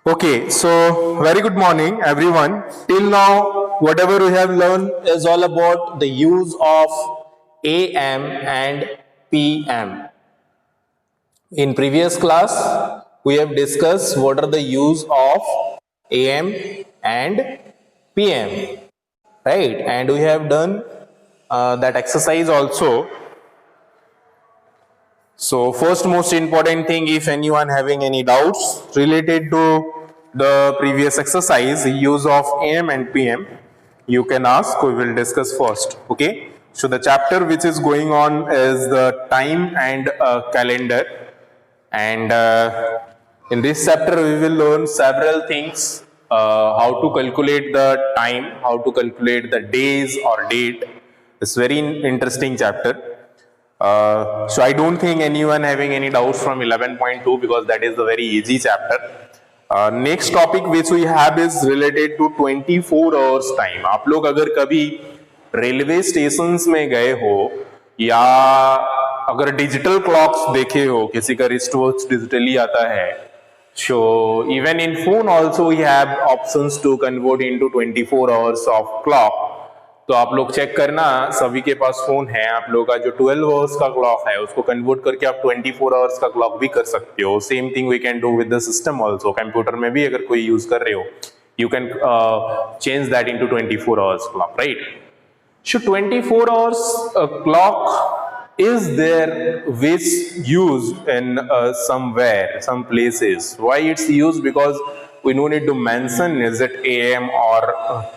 Okay, so very good morning, everyone. Till now, whatever we have learned is all about the use of AM and PM. In previous class, we have discussed what are the use of AM and PM, right? And we have done that exercise also. So first most important thing, if anyone having any doubts related to the previous exercise, use of AM and PM, you can ask, we will discuss first, okay? So the chapter which is going on is the time and calendar, and in this chapter we will learn several things, how to calculate the time, how to calculate the days or date. It's very interesting chapter. So I don't think anyone having any doubts from 11.2 because that is the very easy chapter. Next topic which we have is related to 24 hours time. आप लोग अगर कभी railway stations में गए हो या अगर digital clocks देखे हो, किसी का रिस्ट वॉच डिजिटली आता है, so even in phone also we have options to convert into 24 hours of clock. तो आप लोग चेक करना, सभी के पास फोन है, आप लोग का जो 12 आवर्स का क्लॉक है उसको कन्वर्ट करके आप 24 आवर्स का क्लॉक भी कर सकते हो. Same thing we can do with the system also. Computer में भी अगर कोई यूज कर रहे हो, you can change that into 24 hours clock, right? So 24 hours clock is there which used in somewhere, some places. Why it's used? Because we no need to mention is it AM or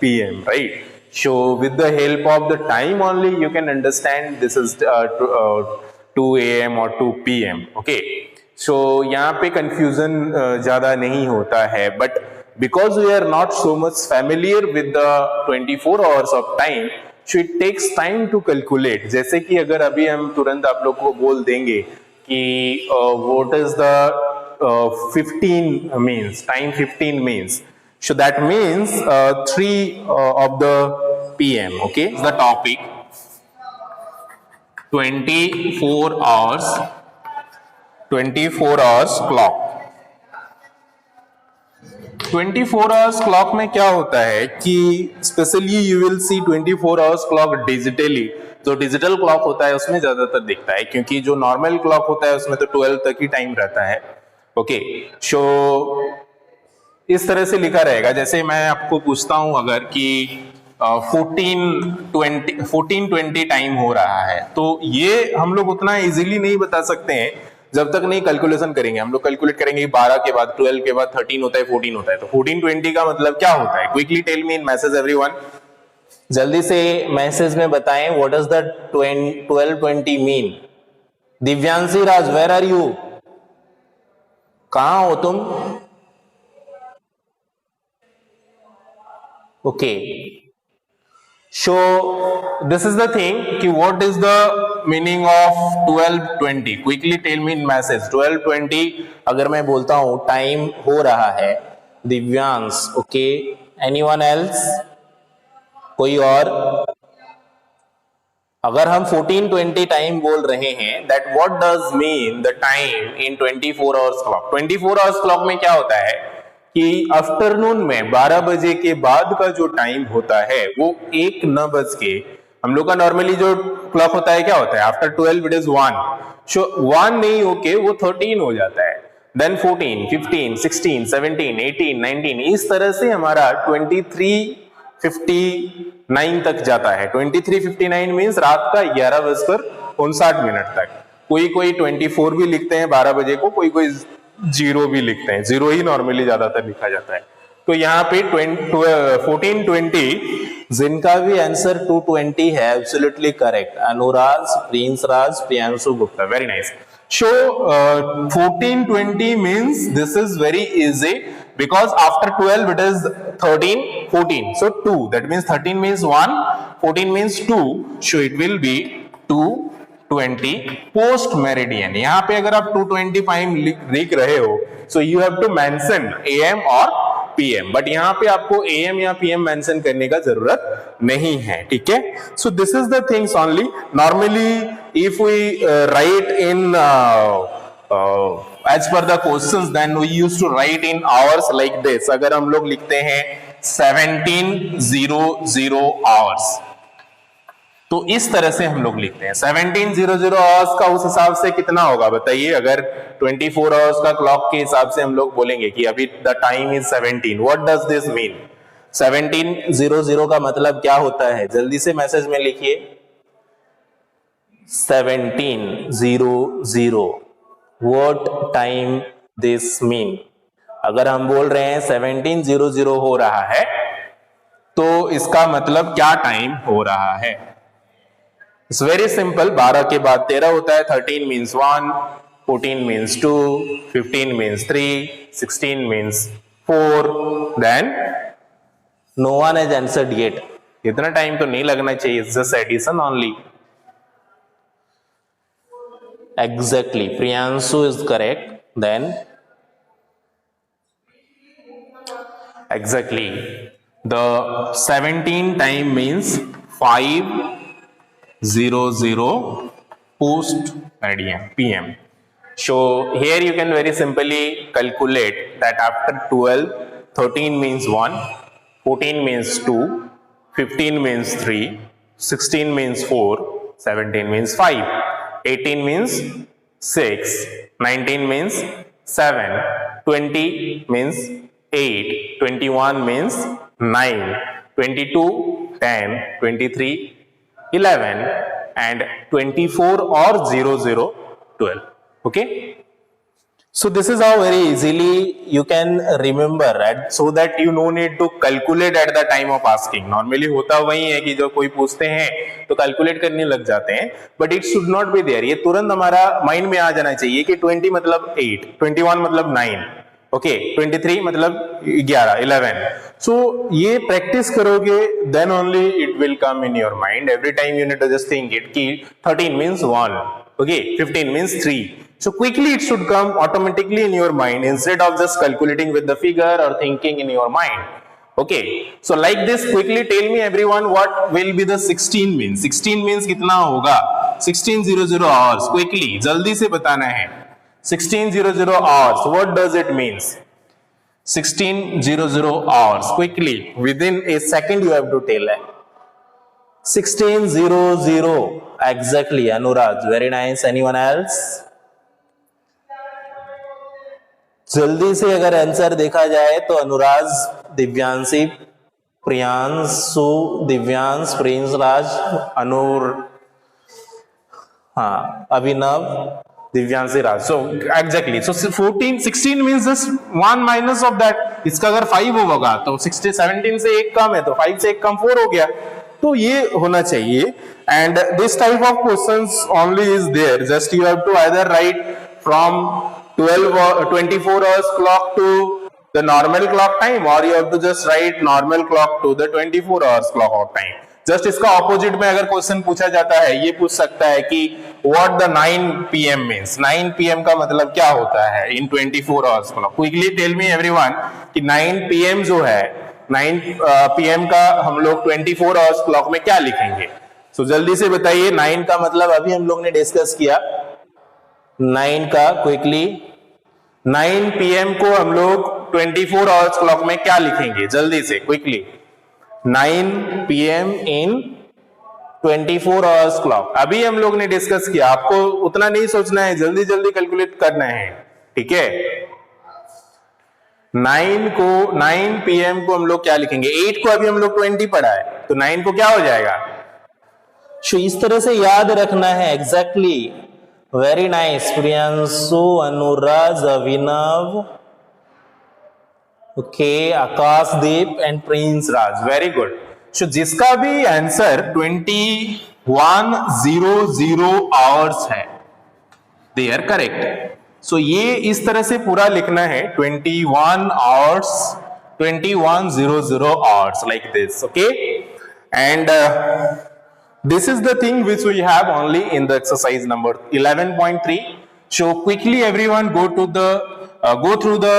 PM, right? So with the help of the time only you can understand this is 2 AM or 2 PM. Okay, so यहाँ पे confusion ज़्यादा नहीं होता है, but because we are not so much familiar with the 24 hours of time, so it takes time to calculate. जैसे कि अगर अभी हम तुरंत आप लोग को बोल देंगे कि what is the 15 means, time 15 means. So that means 3 of the PM, okay, is the topic. 24 hours clock. 24 hours clock में क्या होता है कि specially you will see 24 hours clock digitally. जो डिजिटल क्लॉक होता है उसमें ज्यादातर दिखता है, क्योंकि जो नॉर्मल क्लॉक होता है उसमें तो 12 तक ही टाइम रहता है. ओके, सो इस तरह से लिखा रहेगा. जैसे मैं आपको पूछता हूं अगर कि 14:20 टाइम हो रहा है, तो ये हम लोग उतना इजीली नहीं बता सकते हैं जब तक नहीं कैलकुलेशन करेंगे. हम लोग कैलकुलेट करेंगे 12 के बाद 12 के बाद 13 होता है, 14 होता है, तो 14:20 का मतलब क्या होता है? Quickly tell me in message everyone. जल्दी से मैसेज में बताएं what is the 12:20 mean. Divyanshi Raj, where are you? कहां हो तुम? Okay, so this is the thing कि what is the meaning of 12:20. quickly tell me in message. 12:20 अगर मैं बोलता हूं टाइम हो रहा है, दिव्यांश, ओके, एनीवन एल्स, कोई और? अगर हम 14:20 टाइम बोल रहे हैं, that what does mean the time in 24 hours clock. 24 hours clock में क्या होता है कि आफ्टरनून में 12 बजे के बाद का जो टाइम होता है वो 1:09 के, हम लोग का नॉर्मली जो क्लॉक होता है क्या होता है, आफ्टर 12 इट इज 1. सो 1 नहीं होके वो 13 हो जाता है, देन 14, 15, 16, 17, 18, 19, इस तरह से हमारा 23:59 तक जाता है. 23:59 मीन्स रात का 11:59 तक. कोई 24 भी लिखते हैं 12 बजे को, कोई 0 भी लिखते हैं. 0 ही नॉर्मली ज्यादातर लिखा जाता है. तो यहाँ पे 14:20, जिनका भी आंसर 2:20 है, absolutely correct. Anuraj, Prince Raj, Priyanshu Gupta, very nice. So 14:20 means this is very easy because after 12 it is 13, 14, so 2, that means 13 means 1, 14 means 2, so it will be 2:20 post meridiem. यहाँ पे अगर आप 2:25 लिख रहे हो, so you have to mention AM और PM, but यहाँ पे आपको AM या PM मेंशन करने का जरूरत नहीं है, ठीक है? So this is the things only. Normally if we write in as per the questions then we used to write in hours like this. अगर हम लोग लिखते हैं 1700 hours, तो इस तरह से हम लोग लिखते हैं 1700 आवर्स का उस हिसाब से कितना होगा बताइए। अगर 24 आवर्स का क्लॉक के हिसाब से हम लोग बोलेंगे कि अभी the time is 17, what does this mean? 1700 का मतलब क्या होता है? जल्दी से मैसेज में लिखिए 1700, व्हाट टाइम दिस मीन? अगर हम बोल रहे हैं 1700 हो रहा है तो इसका मतलब क्या टाइम हो रहा है? It's very simple. 12 के बाद 13 होता है, 13 means 1, 14 means 2, 15 means 3, 16 means 4, then no one has answered yet. इतना टाइम तो नहीं लगना चाहिए, it's just addition only. Exactly, Priyanshu is correct. Then exactly the 17 time means 500 post PM. So here you can very simply calculate that after 12, 13 means 1, 14 means 2, 15 means 3, 16 means 4, 17 means 5, 18 means 6, 19 means 7, 20 means 8, 21 means 9, 22, 10, 23, 11 and 24 or 00, 12. Okay? So this is how very easily you can remember, right? So that you no need to calculate at the time of asking. Normally होता वही है कि जो कोई पूछते हैं तो calculate करने लग जाते हैं, but it should not be there. ये तुरंत हमारा माइंड में आ जाना चाहिए कि 20 मतलब 8, 21 मतलब 9, ओके 23 मतलब 11, 11. सो ये प्रैक्टिस करोगे then only it will come in your mind. Every time you need to just think it कि 13 means 1, okay 15 means 3. So quickly it should come automatically in your mind instead of just calculating with the figure or thinking in your mind. Okay, so like this quickly tell me everyone what will be the 16 means. 16 means कितना होगा? 1600 hours. Quickly जल्दी से बताना है. 1600 hours. What does it means? 1600 hours. Quickly within a second you have to tell it. 1600 exactly. Anurag, very nice. Anyone else? जल्दी से अगर answer देखा जाए तो अनुराज, दिव्यांशी, प्रियांशु, दिव्यांश, प्रिंस राज, अनुर, हाँ Abhinav, Divyanshi Raj. So exactly so 16 means just 1 minus of that. इसका अगर 5 होगा तो 17 से 1 कम है तो 5 से 1 कम 4 हो गया. तो ये होना चाहिए. And this type of questions only is there. Just you have to either write from 24 hours clock to the normal clock time or you have to just write normal clock to the 24 hours clock of time. Just इसका opposite में अगर question पूछा जाता है ये पूछ सकता है कि what the 9 PM means. 9 PM का मतलब क्या होता है in 24 hours clock. Quickly tell me everyone कि 9 PM जो है 9 PM का हम लोग 24 hours clock में क्या लिखेंगे? So जल्दी से बताइए. 9 का मतलब अभी हम लोग ने डिस्कस किया. 9 का क्विकली 9 PM को हम लोग 24 आवर्स क्लॉक में क्या लिखेंगे? जल्दी से क्विकली 9 PM इन 24 आवर्स क्लॉक. अभी हम लोग ने डिस्कस किया. आपको उतना नहीं सोचना है, जल्दी जल्दी कैलकुलेट करना है. ठीक है. 9 PM को हम लोग क्या लिखेंगे? 8 को अभी हम लोग 20 पढ़ा है तो 9 को क्या हो जाएगा? इस तरह से याद रखना है. Exactly very nice. Priyanshu, Anuraj, Abhinav, okay Akashdeep and Prince Raj. Very good. So जिसका भी आंसर 2100 आवर्स है दे आर करेक्ट. सो ये इस तरह से पूरा लिखना है 2100 hours like this. Okay and this is the thing which we have only in the exercise number 11.3. So quickly everyone go through the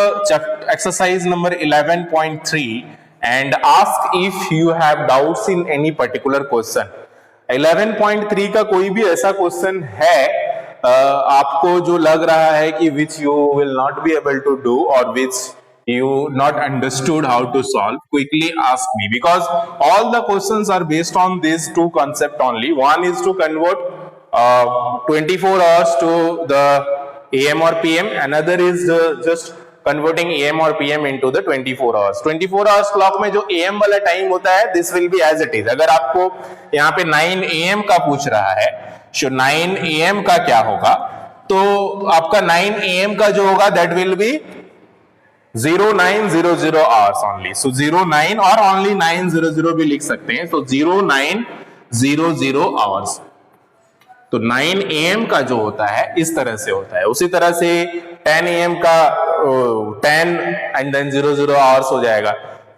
exercise number 11.3 and ask if you have doubts in any particular question. 11.3 का कोई भी ऐसा question है आपको जो लग रहा है कि which you will not be able to do और which you not understood how to solve, quickly ask me, because all the questions are based on these two concepts only. One is to convert 24 hours to the AM or PM. Another is just converting AM or PM into the 24 hours. 24 hours clock में जो AM वाला time होता है, this will be as it is. अगर आपको यहाँ पे 9 AM का पूछ रहा है, so 9 AM का क्या होगा, तो आपका 9 AM का जो होगा that will be 0900 hours only. So 09 और only 900 भी लिख सकते हैं. So 0900 hours. तो 9 AM का जो होता है इस तरह से होता है. उसी तरह से 10 AM का 10 and then 00 hours हो जाएगा.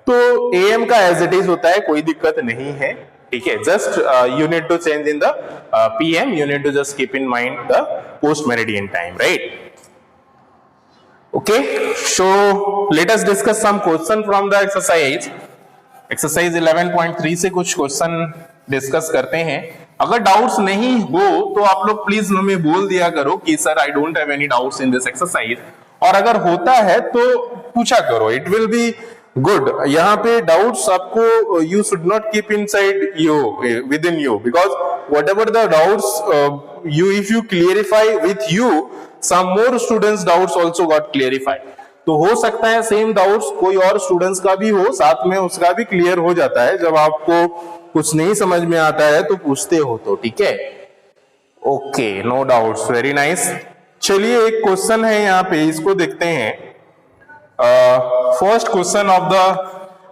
तो AM का as it is होता है, कोई दिक्कत नहीं है. ठीक है, just you need to change in the PM. You need to just keep in mind the post meridian time, right? Okay, so let us discuss some question from the exercise. Exercise 11.3 से कुछ question discuss करते हैं. अगर doubts नहीं हो तो आप लोग प्लीज हमें बोल दिया करो कि sir I don't have any doubts in this exercise, और अगर होता है तो पूछा करो. It will be good. यहाँ पे डाउट्स आपको you should not keep inside you, with in you, because what ever the doubts you if you clarify with you, some more students doubts also got clarified. तो हो सकता है same doubts कोई और students का भी हो, साथ में उसका भी क्लियर हो जाता है. जब आपको कुछ नहीं समझ में आता है तो पूछते हो तो. ठीक है, okay, no doubts, very nice. चलिए एक क्वेश्चन है यहाँ पे, इसको देखते हैं. First question of the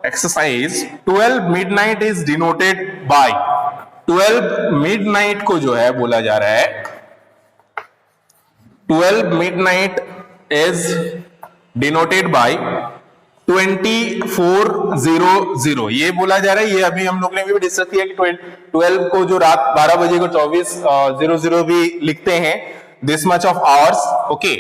exercise, 12 midnight is denoted by. 12 midnight को जो है बोला जा रहा है 12 मिडनाइट इज डिनोटेड बाय 2400. ये बोला जा रहा है, ये अभी हम लोग ने भी डिस्कस किया कि 12 को जो रात 12 बजे को 2400 भी लिखते हैं, this much of hours. Okay,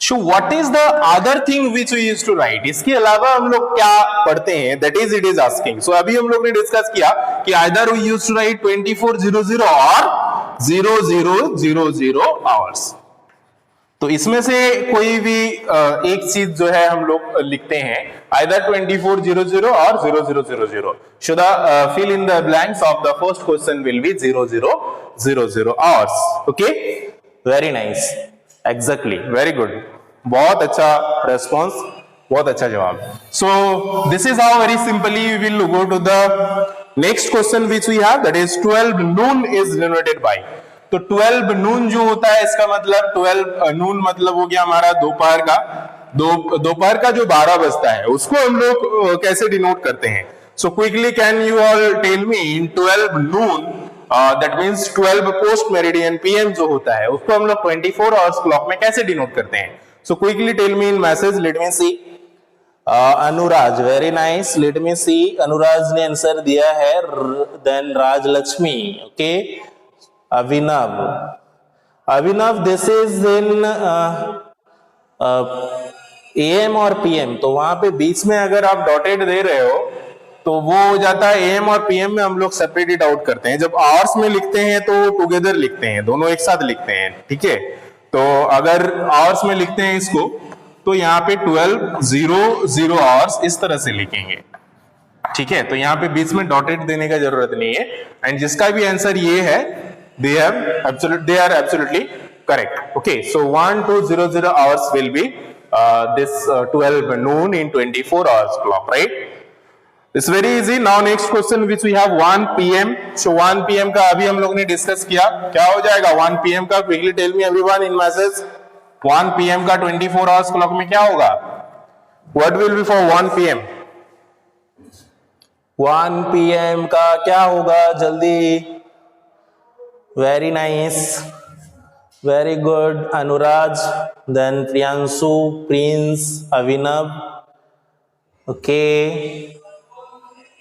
So what is the other thing which we used to write? इसके अलावा हम लोग क्या पढ़ते हैं? That is it is asking. So अभी हम लोग ने डिस्कस किया कि either we used to write 2400 और 0000 hours. तो इसमें से कोई भी एक चीज जो है हम लोग लिखते हैं, either 2400 और 0000. So the fill in the blanks of the first question will be 0000 hours. Okay? Very nice. Exactly, very good. बहुत अच्छा रेस्पॉन्स, बहुत अच्छा जवाब. So this is how very simply we will go to the next question which we have, that is 12 noon is denoted by. तो 12 noon जो होता है इसका मतलब 12 noon मतलब हो गया हमारा दोपहर का. दोपहर का जो 12 बजता है उसको हम लोग कैसे डिनोट करते हैं? So quickly can you all tell me in 12 noon that means 12 post meridian PM जो होता है उसको हम लोग 24 hours clock में कैसे डिनोट करते हैं? So quickly tell me in message. Let me see. Anuraj, very nice. Let me see. Anuraj ने आंसर दिया है. Then Raj Lakshmi. Okay. Abhinav. Abhinav, this is in AM और PM. तो वहां पे बीच में अगर आप डॉटेड दे रहे हो तो वो हो जाता है AM और PM में हम लोग सेपरेट इट आउट करते हैं. जब आवर्स में लिखते हैं तो टुगेदर लिखते हैं, दोनों एक साथ लिखते हैं. ठीक है, तो अगर आवर्स में लिखते हैं इसको तो यहाँ पे 1200 आवर्स इस तरह से लिखेंगे. ठीक है, तो यहाँ पे बीच में डॉटेड देने का जरूरत नहीं है. एंड जिसका भी आंसर ये है, they are absolutely correct. Okay, so 1200 hours will be this 12 noon in 24 hours clock, right? It's very easy. Now next question which we have 1 PM. So 1 PM का अभी हम लोग ने डिस्कस किया, क्या हो जाएगा 1 PM का? Quickly tell me everyone in message. 1 PM का 24 hours clock में क्या होगा? What will be for 1 PM? 1 PM का क्या होगा? जल्दी. Very nice. Very good. Anuraj, then Priyanshu, Prince, Avinav. Okay.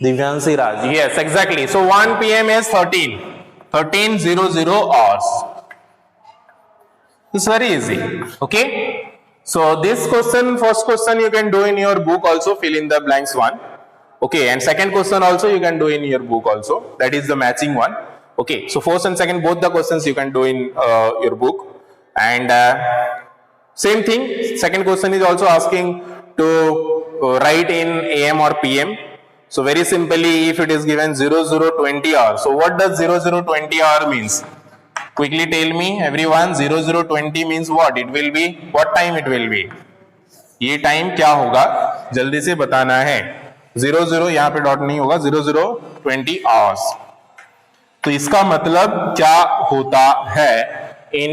Divyanshi Raj. Yes, exactly. So 1 PM is 1300 hours. It's very easy. Okay. So this question, first question you can do in your book also, fill in the blanks one. Okay, and second question also you can do in your book also. That is the matching one. Okay, so first and second both the questions you can do in your book, and same thing, second question is also asking to write in AM or PM. So very simply, if it is given 0020 hour, so what does 0020 hour means? Quickly tell me everyone, 0020 means what? It will be, what time it will be? ये time क्या होगा, जल्दी से बताना है. 00 यहाँ पे dot नहीं होगा, 0020 आवर्स. तो इसका मतलब क्या होता है इन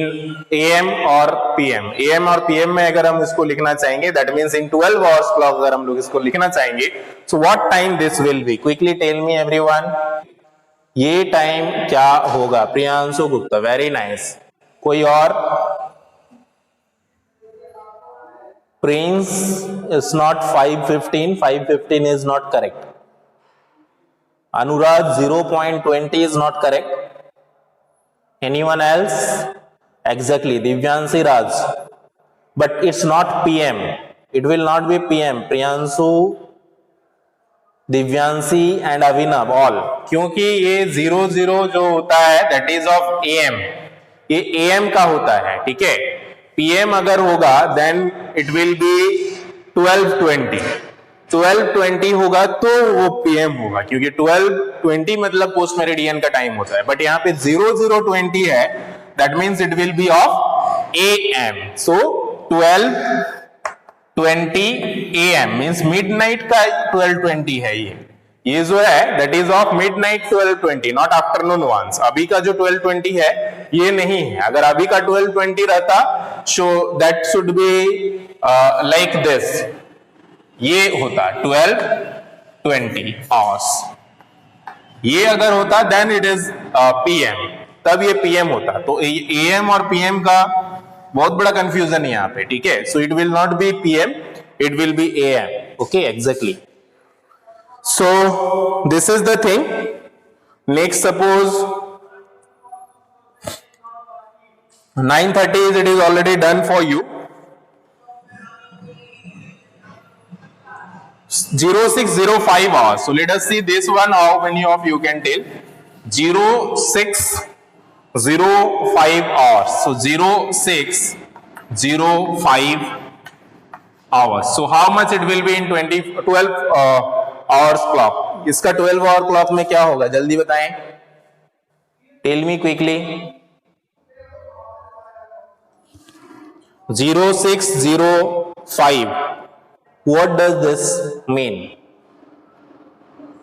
AM और PM? AM और PM में अगर हम इसको लिखना चाहेंगे, that means in 12 hours clock अगर हम लोग इसको लिखना चाहेंगे, so what time this will be? Quickly tell me everyone, ये टाइम क्या होगा? Priyanshu Gupta, very nice. कोई और? Prince is not 5:15, 5:15 is not correct. Anurag, 0.20 is not correct. Anyone else? Exactly, Divyanshi Raj. But it's not PM. It will not be PM. Priyanshu, Divyanshi and Avinav all. क्योंकि ये 00 जो होता है that is of AM. ये AM का होता है, ठीक है. PM अगर होगा then it will be 12:20. 12:20 होगा तो वो PM होगा, क्योंकि 12:20 मतलब पोस्ट मेरिडियन का टाइम होता है. बट यहाँ पे 0020 है, that means it will be of AM. So 12:20 AM means midnight का 12:20 है. ये जो है that is of midnight 12:20, not afternoon ones. अभी का जो 12:20 है ये नहीं है. अगर अभी का 12:20 रहता, so that should be like this. ये होता 12:20 आवर्स. ये अगर होता देन इट इज PM, तब ये PM होता. तो AM और PM का बहुत बड़ा कंफ्यूजन है यहाँ पे, ठीक है. So it will not B PM, it will B AM. Okay, exactly. So this is the thing. Next suppose 9:30 it is already done for you. 0605 hours. So let us see this one, how many of you can tell? 0605 hours. So 0605 hours. So how much it will be in 12 hours clock? इसका 12 hour clock में क्या होगा, जल्दी बताएं. Tell me quickly. 0605. What does this mean?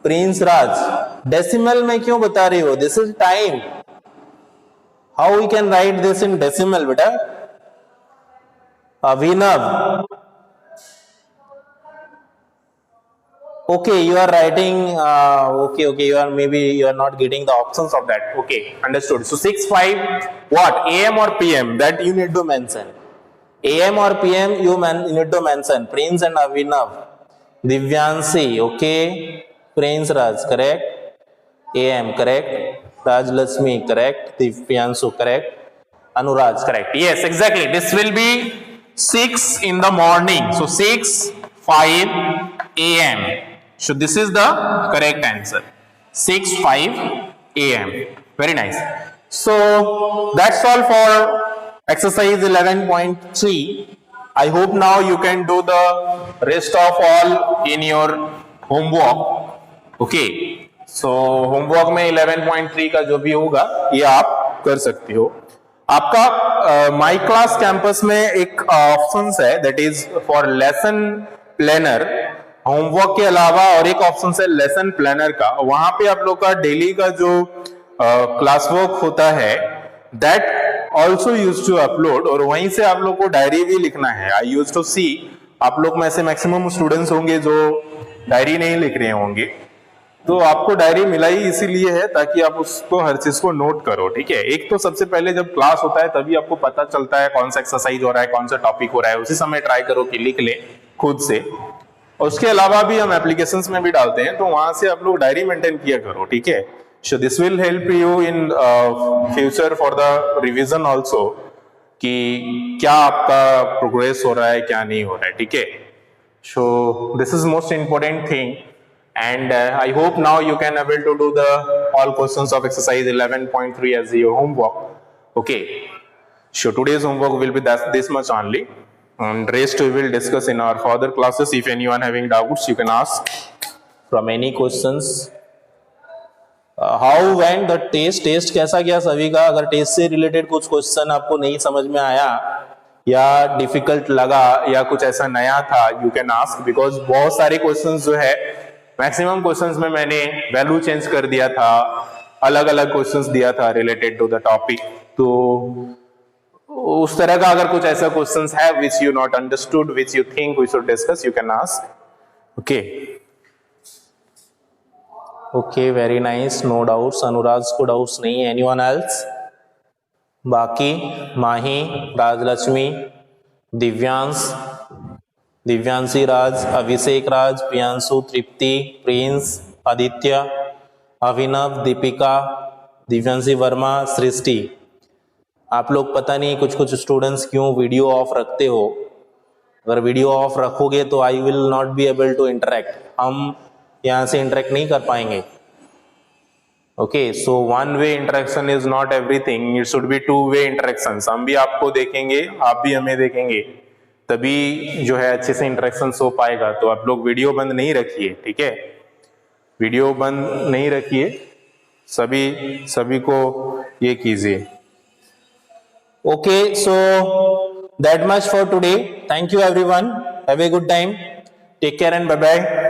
Prince Raj, decimal में क्यों बता रही हो? This is time. How we can write this in decimal बेटा? Abhinav, okay, you are writing okay, you are maybe you are not getting the options of that. Okay, understood. So 6:5 what, AM or PM, that you need to mention. AM or PM you need to mention. Prince and Avinav. Divyanshi, okay. Prince Raj, correct. AM, correct. Raj Lakshmi, correct. Divyanshu, correct. Anuraj, correct. Yes, exactly. This will be 6 in the morning. So 6:05 AM. So this is the correct answer. 6:05 AM. Very nice. So that's all for exercise 11.3. I hope now you can do the rest of all in your homework. Okay. So homework में 11.3 का जो भी होगा ये आप कर सकते हो. आपका माई क्लास कैंपस में एक ऑप्शन है that is for lesson planner. Homework के अलावा और एक ऑप्शन है लेसन प्लानर का. वहां पे आप लोग का डेली का जो क्लास वर्क होता है that also use to upload, और वहीं से आप लोग को डायरी भी लिखना है. आई यूज टू सी आप लोग में से मैक्सिमम स्टूडेंट्स होंगे जो डायरी नहीं लिख रहे होंगे, तो आपको डायरी मिला ही इसीलिए है ताकि आप उसको हर चीज को नोट करो. ठीक है, एक तो सबसे पहले जब क्लास होता है तभी आपको पता चलता है कौन सा एक्सरसाइज हो रहा है, कौन सा टॉपिक हो रहा है, उसी समय ट्राई करो कि लिख ले खुद से. और उसके अलावा भी हम एप्लीकेशंस में भी डालते हैं, तो वहां से आप लोग डायरी मेंटेन किया करो. ठीक है, so this will help you in future for the revision also कि क्या आपका प्रोग्रेस हो रहा है क्या नहीं हो रहा है. ठीक है, so this is most important thing, and I hope now you can able to do the all questions of exercise 11.3 as your homework. Okay, so today's homework will be this much only, and rest we will discuss in our further classes. If anyone having doubts, you can ask from any questions. How went the test कैसा गया सभी का? अगर test से related कुछ question आपको नहीं समझ में आया या डिफिकल्ट लगा या कुछ ऐसा नया था, यू कैन आस्क, बिकॉज बहुत सारे क्वेश्चंस जो है, मैक्सिमम क्वेश्चंस में मैंने वैल्यू चेंज कर दिया था, अलग अलग क्वेश्चंस दिया था रिलेटेड टू द टॉपिक. तो उस तरह का अगर कुछ ऐसा क्वेश्चंस है which you not understood, which you think we should discuss, you can ask. Okay okay, very nice, no doubts. Anurag को डाउट्स नहीं. Anyone else? बाकी माही, राजलक्ष्मी, दिव्यांश, दिव्यांशी राज, अभिषेक राज, प्रियांशु, तृप्ति, प्रिंस, आदित्य, अभिनव, दीपिका, दिव्यांशी वर्मा, सृष्टि. आप लोग पता नहीं कुछ कुछ स्टूडेंट्स क्यों वीडियो ऑफ रखते हो. अगर वीडियो ऑफ रखोगे तो I will not be able to interact. हम यहां से इंटरेक्ट नहीं कर पाएंगे. Okay, so one way interaction is not everything, it should be two way interaction. हम भी आपको देखेंगे, आप भी हमें देखेंगे, तभी जो है अच्छे से इंटरेक्शन हो पाएगा. तो आप लोग वीडियो बंद नहीं रखिए, ठीक है? वीडियो बंद नहीं रखिए, सभी को ये कीजिए. Okay, so that much for today. Thank you everyone. Have a good time. Take care and bye bye.